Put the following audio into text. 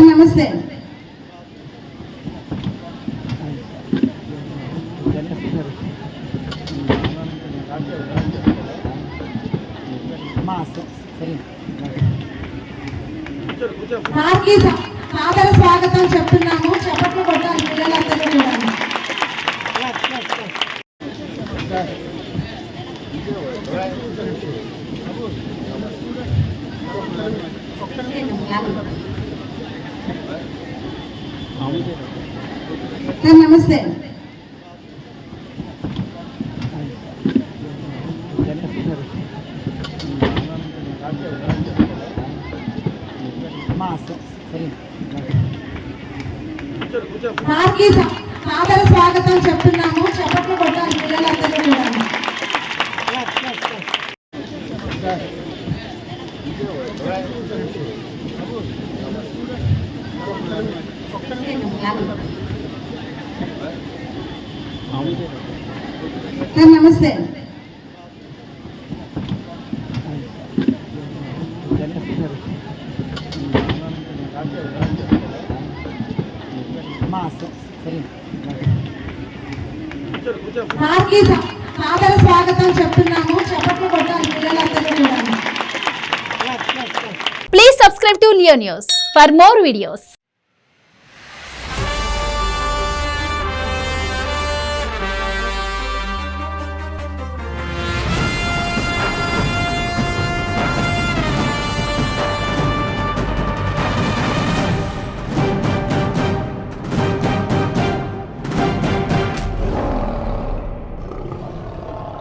నమస్తే. సార్కి సాదర స్వాగతం చెప్తున్నాము. చప్పట్లు కొట్టాలి పిల్లలందరూ కూడా. నమస్తే. సార్కి సాదర స్వాగతం చెప్తున్నాము. చప్పట్లు కొట్టాలి పిల్లలందరూ కూడా. నమస్తే. సార్కి సాదర స్వాగతం చెప్తున్నాము. చప్పట్లు కొట్టాలి పిల్లలందరూ కూడా. Please subscribe to Leo News for more videos.